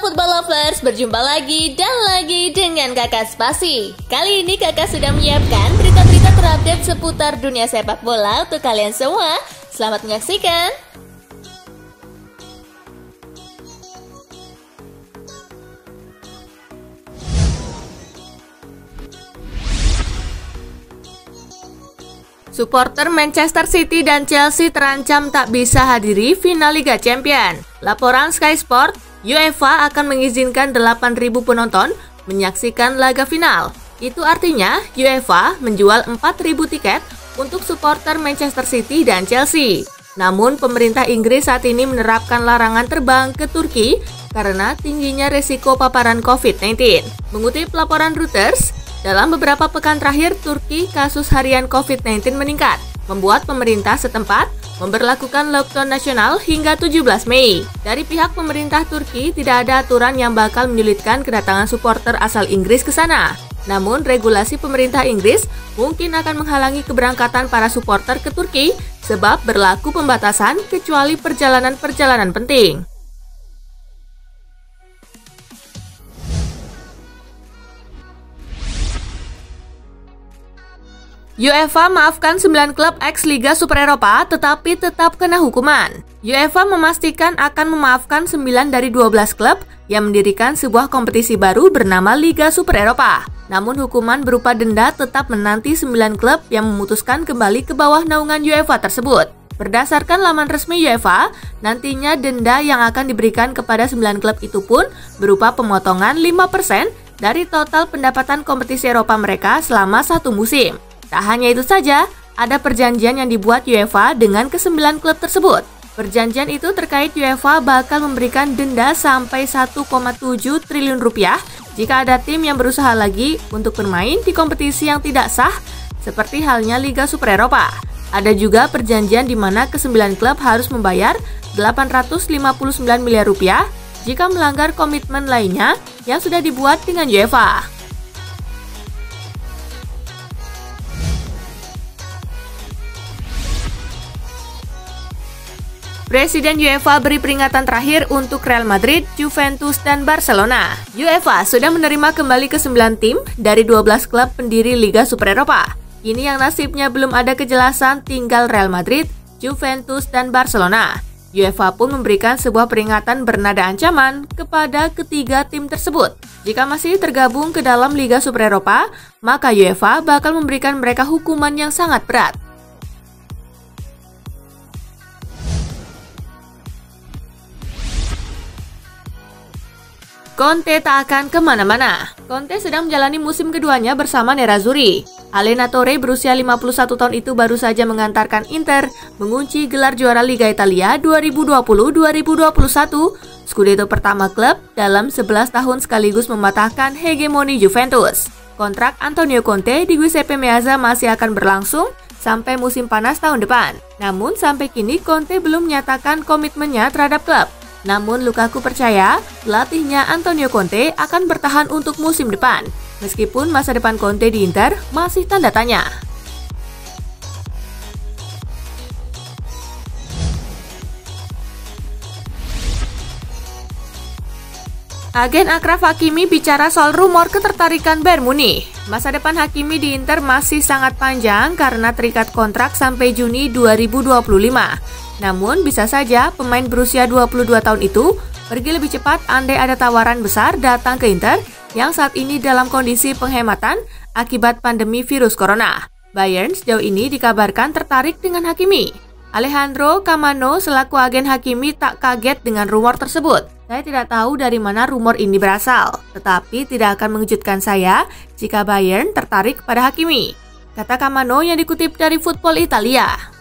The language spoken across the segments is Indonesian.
Football Lovers, berjumpa lagi dan lagi dengan Kakak Spasi. Kali ini Kakak sudah menyiapkan berita-berita terupdate seputar dunia sepak bola untuk kalian semua. Selamat menyaksikan. Supporter Manchester City dan Chelsea terancam tak bisa hadiri final Liga Champions. Laporan Sky Sport, UEFA akan mengizinkan 8.000 penonton menyaksikan laga final. Itu artinya UEFA menjual 4.000 tiket untuk supporter Manchester City dan Chelsea. Namun pemerintah Inggris saat ini menerapkan larangan terbang ke Turki karena tingginya resiko paparan COVID-19. Mengutip laporan Reuters, dalam beberapa pekan terakhir, Turki kasus harian COVID-19 meningkat, membuat pemerintah setempat memberlakukan lockdown nasional hingga 17 Mei. Dari pihak pemerintah Turki, tidak ada aturan yang bakal menyulitkan kedatangan supporter asal Inggris ke sana. Namun, regulasi pemerintah Inggris mungkin akan menghalangi keberangkatan para supporter ke Turki sebab berlaku pembatasan kecuali perjalanan-perjalanan penting. UEFA maafkan 9 klub ex-Liga Super Eropa tetapi tetap kena hukuman. UEFA memastikan akan memaafkan 9 dari 12 klub yang mendirikan sebuah kompetisi baru bernama Liga Super Eropa. Namun hukuman berupa denda tetap menanti 9 klub yang memutuskan kembali ke bawah naungan UEFA tersebut. Berdasarkan laman resmi UEFA, nantinya denda yang akan diberikan kepada 9 klub itu pun berupa pemotongan 5% dari total pendapatan kompetisi Eropa mereka selama satu musim. Tak hanya itu saja, ada perjanjian yang dibuat UEFA dengan ke-9 klub tersebut. Perjanjian itu terkait UEFA bakal memberikan denda sampai 1,7 triliun rupiah jika ada tim yang berusaha lagi untuk bermain di kompetisi yang tidak sah, seperti halnya Liga Super Eropa. Ada juga perjanjian di mana ke-9 klub harus membayar 859 miliar rupiah jika melanggar komitmen lainnya yang sudah dibuat dengan UEFA. Presiden UEFA beri peringatan terakhir untuk Real Madrid, Juventus, dan Barcelona. UEFA sudah menerima kembali ke-9 tim dari 12 klub pendiri Liga Super Eropa. Ini yang nasibnya belum ada kejelasan, tinggal Real Madrid, Juventus, dan Barcelona. UEFA pun memberikan sebuah peringatan bernada ancaman kepada ketiga tim tersebut. Jika masih tergabung ke dalam Liga Super Eropa, maka UEFA bakal memberikan mereka hukuman yang sangat berat. Conte tak akan kemana-mana. Conte sedang menjalani musim keduanya bersama Nerazzurri. Allenatore berusia 51 tahun itu baru saja mengantarkan Inter mengunci gelar juara Liga Italia 2020-2021, Scudetto pertama klub dalam 11 tahun sekaligus mematahkan hegemoni Juventus. Kontrak Antonio Conte di Giuseppe Meazza masih akan berlangsung sampai musim panas tahun depan. Namun sampai kini Conte belum menyatakan komitmennya terhadap klub. Namun Lukaku percaya pelatihnya Antonio Conte akan bertahan untuk musim depan, meskipun masa depan Conte di Inter masih tanda tanya. Agen Achraf Hakimi bicara soal rumor ketertarikan Bayern Munich. Masa depan Hakimi di Inter masih sangat panjang karena terikat kontrak sampai Juni 2025. Namun bisa saja pemain berusia 22 tahun itu pergi lebih cepat andai ada tawaran besar datang ke Inter yang saat ini dalam kondisi penghematan akibat pandemi virus corona. Bayern sejauh ini dikabarkan tertarik dengan Hakimi. Alejandro Camano selaku agen Hakimi tak kaget dengan rumor tersebut. Saya tidak tahu dari mana rumor ini berasal, tetapi tidak akan mengejutkan saya jika Bayern tertarik pada Hakimi, kata Camano yang dikutip dari Football Italia.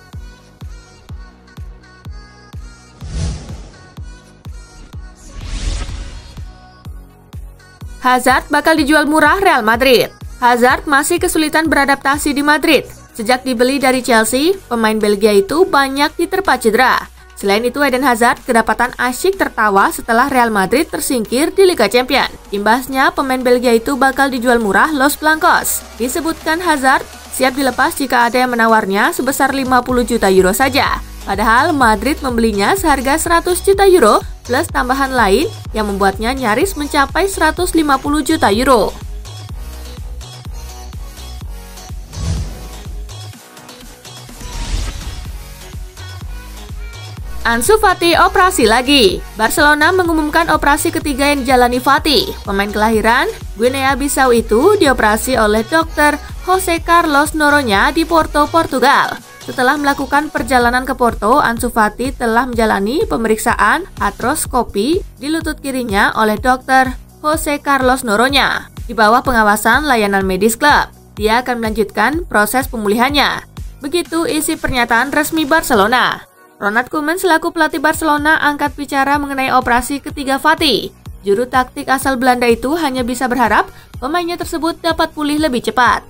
Hazard bakal dijual murah Real Madrid. Hazard masih kesulitan beradaptasi di Madrid. Sejak dibeli dari Chelsea, pemain Belgia itu banyak diterpa cedera. Selain itu, Eden Hazard kedapatan asyik tertawa setelah Real Madrid tersingkir di Liga Champions. Imbasnya, pemain Belgia itu bakal dijual murah Los Blancos. Disebutkan Hazard siap dilepas jika ada yang menawarnya sebesar 50 juta euro saja. Padahal Madrid membelinya seharga 100 juta euro plus tambahan lain yang membuatnya nyaris mencapai 150 juta euro. Ansu Fati operasi lagi. Barcelona mengumumkan operasi ketiga yang dijalani Fati. Pemain kelahiran Guinea Bissau itu dioperasi oleh Dr. Jose Carlos Noronha di Porto, Portugal. Setelah melakukan perjalanan ke Porto, Ansu Fati telah menjalani pemeriksaan artroskopi di lutut kirinya oleh Dr. Jose Carlos Noronha di bawah pengawasan layanan medis klub. Dia akan melanjutkan proses pemulihannya. Begitu isi pernyataan resmi Barcelona. Ronald Koeman selaku pelatih Barcelona angkat bicara mengenai operasi ketiga Fati. Juru taktik asal Belanda itu hanya bisa berharap pemainnya tersebut dapat pulih lebih cepat.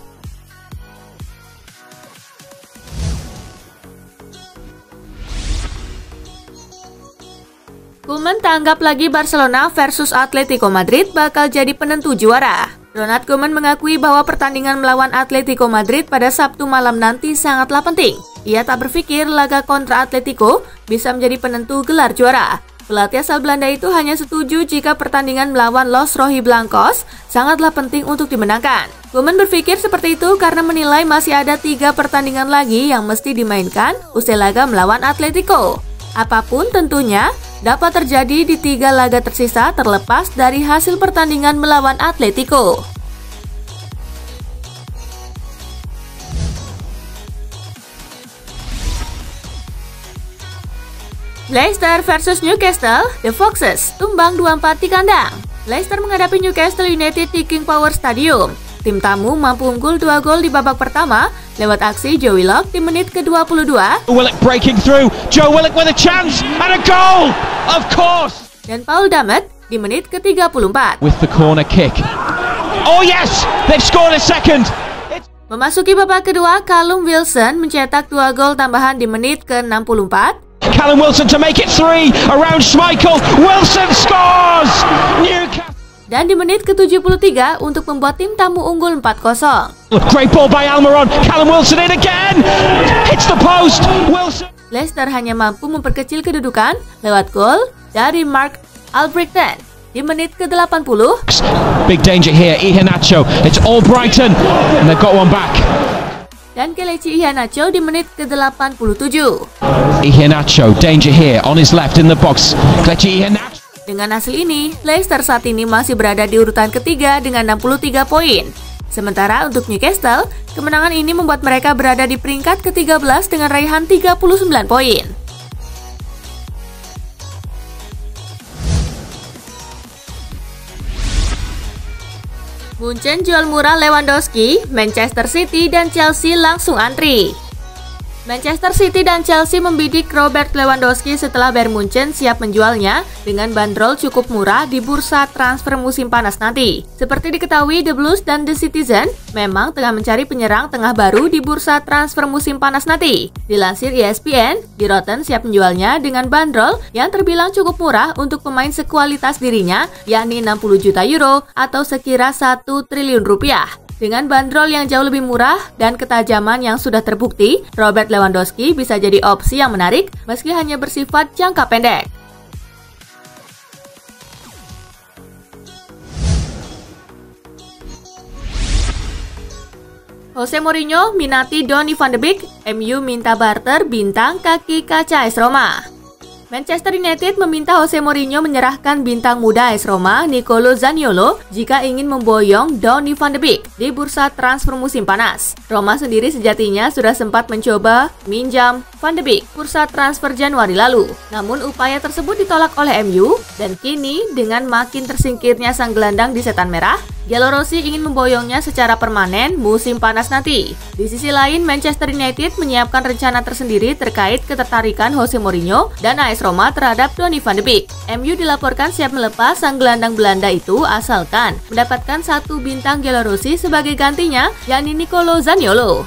Koeman tanggap lagi Barcelona versus Atletico Madrid bakal jadi penentu juara. Ronald Koeman mengakui bahwa pertandingan melawan Atletico Madrid pada Sabtu malam nanti sangatlah penting. Ia tak berpikir laga kontra Atletico bisa menjadi penentu gelar juara. Pelatih asal Belanda itu hanya setuju jika pertandingan melawan Los Rojiblancos sangatlah penting untuk dimenangkan. Koeman berpikir seperti itu karena menilai masih ada 3 pertandingan lagi yang mesti dimainkan usai laga melawan Atletico. Apapun tentunya dapat terjadi di 3 laga tersisa terlepas dari hasil pertandingan melawan Atletico. Leicester versus Newcastle, The Foxes tumbang 2-4 di kandang. Leicester menghadapi Newcastle United di King Power Stadium. Tim tamu mampu unggul 2 gol di babak pertama lewat aksi Joe Willock di menit ke-22. Willock breaking through, Joe Willock with a chance and a goal, of course. Dan Paul Dummett di menit ke-34. With the corner kick. Oh yes, they've scored a second. Memasuki babak kedua, Callum Wilson mencetak 2 gol tambahan di menit ke-64. Callum Wilson to make it 3 around Schmeichel. Wilson scores! Newcastle. Dan di menit ke-73 untuk membuat tim tamu unggul 4-0. Great ball by Almiron. Callum Wilson in again. Hits the post. Wilson. Leicester hanya mampu memperkecil kedudukan lewat gol dari Mark Albrechten di menit ke-80. Big danger here, Iheanacho. It's all Brighton and they've got one back. Dan Kelechi Iheanacho di menit ke-87. Iheanacho, danger here on his left in the box. Kelechi Iheanacho. Dengan hasil ini, Leicester saat ini masih berada di urutan ketiga dengan 63 poin. Sementara untuk Newcastle, kemenangan ini membuat mereka berada di peringkat ke-13 dengan raihan 39 poin. Munchen jual murah Lewandowski, Manchester City dan Chelsea langsung antri. Manchester City dan Chelsea membidik Robert Lewandowski setelah Bayern Munchen siap menjualnya dengan bandrol cukup murah di bursa transfer musim panas nanti. Seperti diketahui, The Blues dan The Citizen memang tengah mencari penyerang tengah baru di bursa transfer musim panas nanti. Dilansir ESPN, Di Rotten siap menjualnya dengan bandrol yang terbilang cukup murah untuk pemain sekualitas dirinya, yakni 60 juta euro atau sekira 1 triliun rupiah. Dengan bandrol yang jauh lebih murah dan ketajaman yang sudah terbukti, Robert Lewandowski bisa jadi opsi yang menarik meski hanya bersifat jangka pendek. Jose Mourinho minati Donny van de Beek, MU minta barter bintang kaki kaca AS Roma. Manchester United meminta Jose Mourinho menyerahkan bintang muda AS Roma, Nicolo Zaniolo, jika ingin memboyong Donny van de Beek di bursa transfer musim panas. Roma sendiri sejatinya sudah sempat mencoba minjam van de Beek bursa transfer Januari lalu. Namun upaya tersebut ditolak oleh MU, dan kini dengan makin tersingkirnya sang gelandang di setan merah, Giallorossi ingin memboyongnya secara permanen musim panas nanti. Di sisi lain, Manchester United menyiapkan rencana tersendiri terkait ketertarikan Jose Mourinho dan AS Roma terhadap Donny van de Beek. MU dilaporkan siap melepas sang gelandang Belanda itu asalkan mendapatkan 1 bintang Giallorossi sebagai gantinya, yakni Nicolo Zaniolo.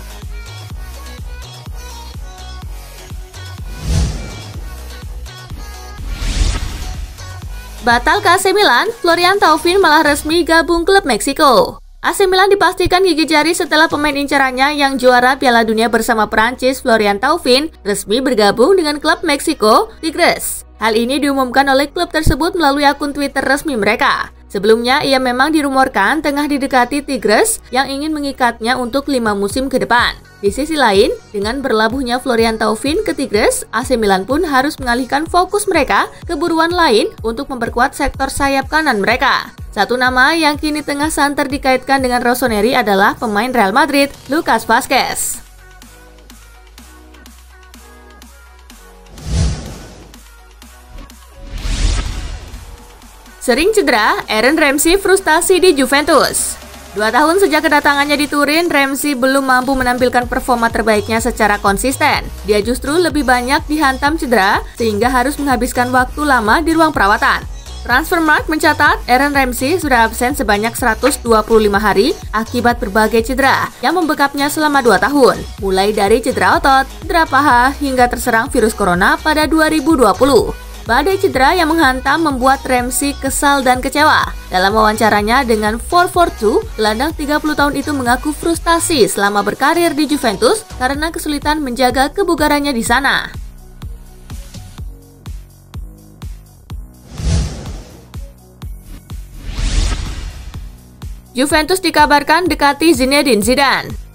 Batal ke AC Milan, Florian Thauvin malah resmi gabung klub Meksiko. AC Milan dipastikan gigi jari setelah pemain incarannya yang juara Piala Dunia bersama Prancis, Florian Thauvin, resmi bergabung dengan klub Meksiko, Tigres. Hal ini diumumkan oleh klub tersebut melalui akun Twitter resmi mereka. Sebelumnya, ia memang dirumorkan tengah didekati Tigres yang ingin mengikatnya untuk 5 musim ke depan. Di sisi lain, dengan berlabuhnya Florian Thauvin ke Tigres, AC Milan pun harus mengalihkan fokus mereka ke buruan lain untuk memperkuat sektor sayap kanan mereka. Satu nama yang kini tengah santer dikaitkan dengan Rossoneri adalah pemain Real Madrid, Lucas Vazquez. Sering cedera, Aaron Ramsey frustasi di Juventus. 2 tahun sejak kedatangannya di Turin, Ramsey belum mampu menampilkan performa terbaiknya secara konsisten. Dia justru lebih banyak dihantam cedera, sehingga harus menghabiskan waktu lama di ruang perawatan. Transfermarkt mencatat, Aaron Ramsey sudah absen sebanyak 125 hari akibat berbagai cedera yang membekapnya selama 2 tahun, mulai dari cedera otot, cedera paha, hingga terserang virus corona pada 2020. Badai cedera yang menghantam membuat Ramsey kesal dan kecewa. Dalam wawancaranya dengan 442, gelandang 30 tahun itu mengaku frustasi selama berkarir di Juventus karena kesulitan menjaga kebugarannya di sana. Juventus dikabarkan dekati Zinedine Zidane.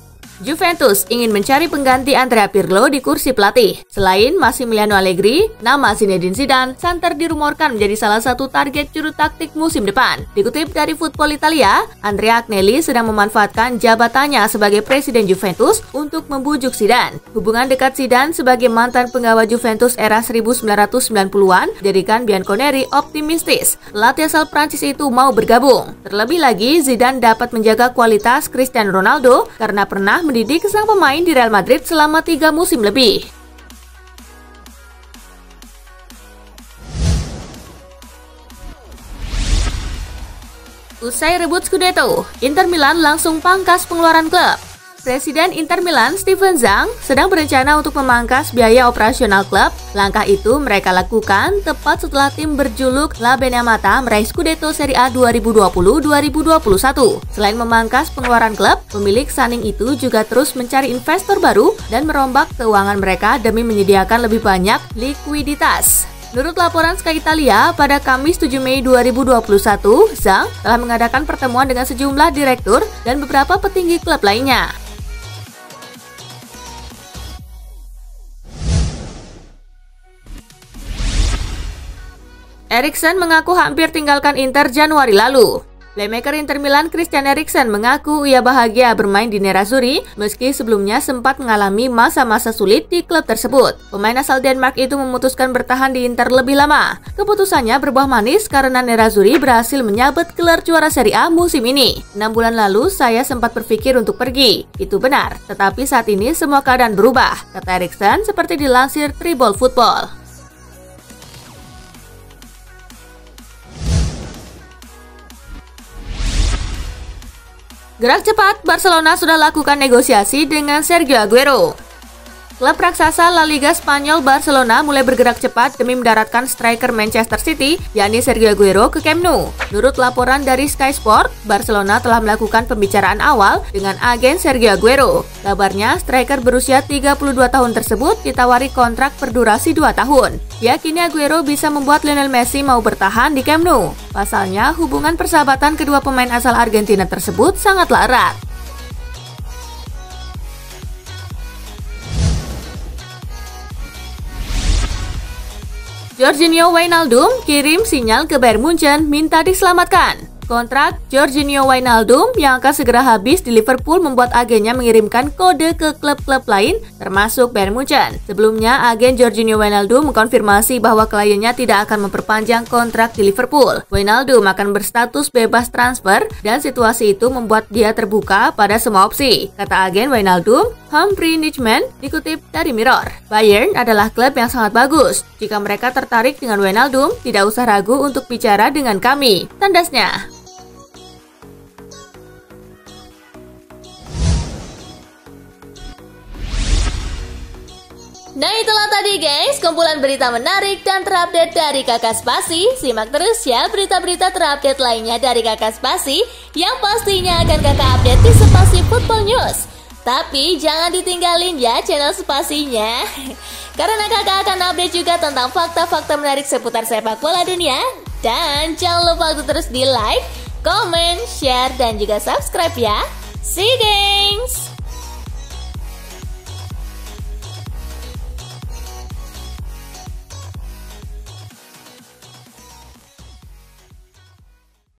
Juventus ingin mencari pengganti Andrea Pirlo di kursi pelatih. Selain Massimiliano Allegri, nama Zinedine Zidane santer dirumorkan menjadi salah satu target juru taktik musim depan. Dikutip dari Football Italia, Andrea Agnelli sedang memanfaatkan jabatannya sebagai presiden Juventus untuk membujuk Zidane. Hubungan dekat Zidane sebagai mantan penggawa Juventus era 1990-an jadikan Bianconeri optimistis pelatih asal Prancis itu mau bergabung. Terlebih lagi, Zidane dapat menjaga kualitas Cristiano Ronaldo karena pernah mendidik sang pemain di Real Madrid selama 3 musim lebih. Usai rebut Scudetto, Inter Milan langsung pangkas pengeluaran klub. Presiden Inter Milan, Steven Zhang, sedang berencana untuk memangkas biaya operasional klub. Langkah itu mereka lakukan tepat setelah tim berjuluk La Benemata meraih Scudetto Serie A 2020-2021. Selain memangkas pengeluaran klub, pemilik Saning itu juga terus mencari investor baru dan merombak keuangan mereka demi menyediakan lebih banyak likuiditas. Menurut laporan Sky Italia, pada Kamis 7 Mei 2021, Zhang telah mengadakan pertemuan dengan sejumlah direktur dan beberapa petinggi klub lainnya. Eriksen mengaku hampir tinggalkan Inter Januari lalu. Playmaker Inter Milan Christian Eriksen mengaku ia bahagia bermain di Nerazzurri meski sebelumnya sempat mengalami masa-masa sulit di klub tersebut. Pemain asal Denmark itu memutuskan bertahan di Inter lebih lama. Keputusannya berbuah manis karena Nerazzurri berhasil menyabet gelar juara Serie A musim ini. 6 bulan lalu saya sempat berpikir untuk pergi. Itu benar, tetapi saat ini semua keadaan berubah, kata Eriksen seperti dilansir Tribal Football. Gerak cepat, Barcelona sudah lakukan negosiasi dengan Sergio Aguero. Klub raksasa La Liga Spanyol Barcelona mulai bergerak cepat demi mendaratkan striker Manchester City, yakni Sergio Aguero ke Camp Nou. Menurut laporan dari Sky Sport, Barcelona telah melakukan pembicaraan awal dengan agen Sergio Aguero. Kabarnya, striker berusia 32 tahun tersebut ditawari kontrak berdurasi 2 tahun. Yakini Aguero bisa membuat Lionel Messi mau bertahan di Camp Nou. Pasalnya, hubungan persahabatan kedua pemain asal Argentina tersebut sangatlah erat. Jorginho Wijnaldum kirim sinyal ke Bayern Munchen minta diselamatkan. Kontrak Jorginho Wijnaldum yang akan segera habis di Liverpool membuat agennya mengirimkan kode ke klub-klub lain termasuk Bayern Munchen. Sebelumnya, agen Jorginho Wijnaldum mengkonfirmasi bahwa kliennya tidak akan memperpanjang kontrak di Liverpool. Wijnaldum akan berstatus bebas transfer dan situasi itu membuat dia terbuka pada semua opsi. Kata agen Wijnaldum, Humphrey Nijman, dikutip dari Mirror. Bayern adalah klub yang sangat bagus. Jika mereka tertarik dengan Wijnaldum, tidak usah ragu untuk bicara dengan kami, tandasnya. Nah itulah tadi guys, kumpulan berita menarik dan terupdate dari Kakak Spasi. Simak terus ya berita-berita terupdate lainnya dari Kakak Spasi yang pastinya akan Kakak update di Spasi Football News. Tapi jangan ditinggalin ya channel Spasinya. karena kakak akan update juga tentang fakta-fakta menarik seputar sepak bola dunia. Dan jangan lupa untuk terus di like, comment, share, dan juga subscribe ya. See you gengs!